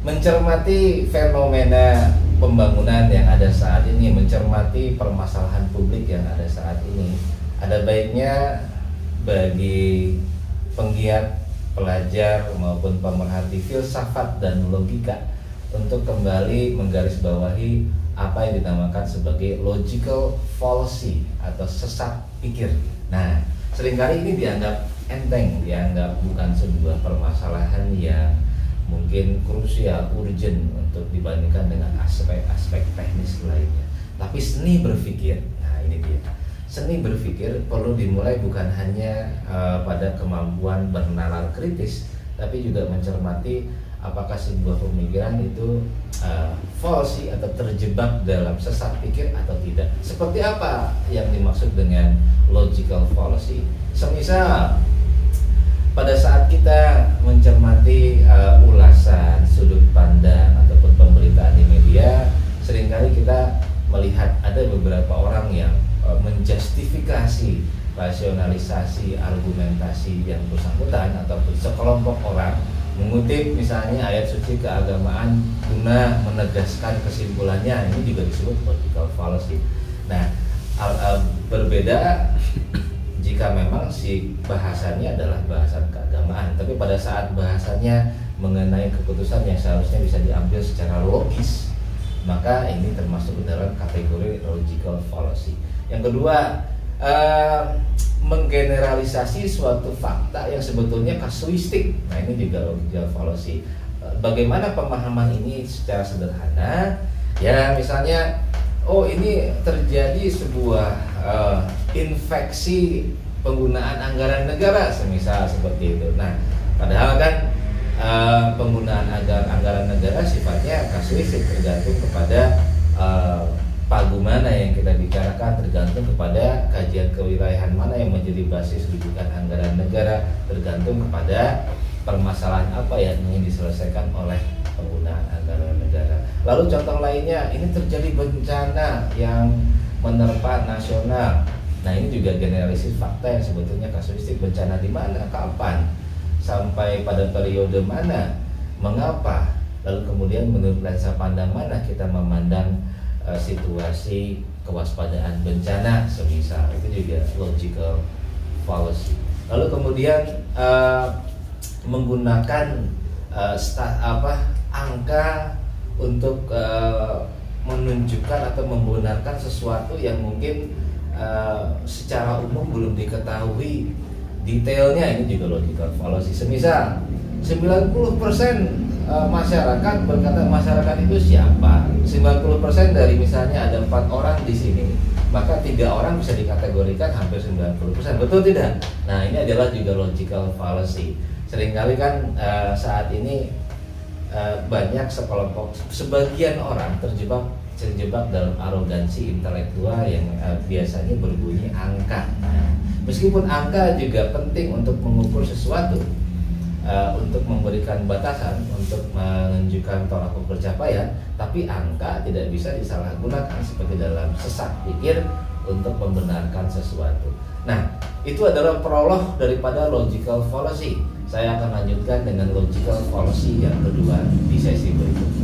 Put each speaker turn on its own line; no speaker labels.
Mencermati fenomena pembangunan yang ada saat ini, mencermati permasalahan publik yang ada saat ini, ada baiknya bagi penggiat, pelajar maupun pemerhati filsafat dan logika untuk kembali menggarisbawahi apa yang dinamakan sebagai logical fallacy atau sesat pikir. Nah, seringkali ini dianggap enteng, dianggap bukan sebuah permasalahan yang mungkin krusial, urgent untuk dibandingkan dengan aspek-aspek teknis lainnya. Tapi seni berpikir, nah ini dia. Seni berpikir perlu dimulai bukan hanya pada kemampuan bernalar kritis, tapi juga mencermati apakah sebuah pemikiran itu falsi atau terjebak dalam sesat pikir atau tidak. Seperti apa yang dimaksud dengan logical fallacy? Semisal pada saat kita mencermati ulasan, sudut pandang ataupun pemberitaan di media, seringkali kita melihat ada beberapa orang yang menjustifikasi rasionalisasi argumentasi yang bersangkutan ataupun sekelompok orang mengutip misalnya ayat suci keagamaan guna menegaskan kesimpulannya. Ini juga disebut logical fallacy. Nah, berbeda jika memang si bahasannya adalah bahasan keagamaan, tapi pada saat bahasannya mengenai keputusan yang seharusnya bisa diambil secara logis, maka ini termasuk dalam kategori logical fallacy. Yang kedua, menggeneralisasi suatu fakta yang sebetulnya kasuistik. Nah, ini juga logical fallacy. Bagaimana pemahaman ini secara sederhana? Ya, misalnya, oh ini terjadi sebuah infeksi penggunaan anggaran negara, semisal seperti itu. Nah, padahal kan penggunaan anggaran negara sifatnya kasuistik, tergantung kepada pagu mana yang kita bicarakan, tergantung kepada kajian kewilayahan mana yang menjadi basis rujukan anggaran negara, tergantung kepada permasalahan apa yang ingin diselesaikan oleh penggunaan anggaran negara. Lalu contoh lainnya, ini terjadi bencana yang menerpa nasional. Nah, ini juga generalisasi fakta yang sebetulnya kasuistik. Bencana di mana, kapan, sampai pada periode mana, mengapa, lalu kemudian menurut lensa pandang mana kita memandang situasi kewaspadaan bencana, semisal. Itu juga logical fallacy. Lalu kemudian menggunakan angka untuk menunjukkan atau membenarkan sesuatu yang mungkin secara umum belum diketahui detailnya. Ini juga logical fallacy. Semisal 90% masyarakat berkata masyarakat itu siapa? 90% dari misalnya ada 4 orang di sini, maka 3 orang bisa dikategorikan hampir 90%. Betul tidak? Nah, ini adalah juga logical fallacy. Seringkali kan saat ini banyak sebagian orang terjebak dalam arogansi intelektual yang biasanya berbunyi angka. Nah, meskipun angka juga penting untuk mengukur sesuatu, untuk memberikan batasan, untuk menunjukkan tolak ukur capaian, tapi angka tidak bisa disalahgunakan seperti dalam sesat pikir untuk membenarkan sesuatu. Nah, itu adalah prolog daripada logical fallacy. Saya akan lanjutkan dengan logical fallacy yang kedua di sesi berikutnya.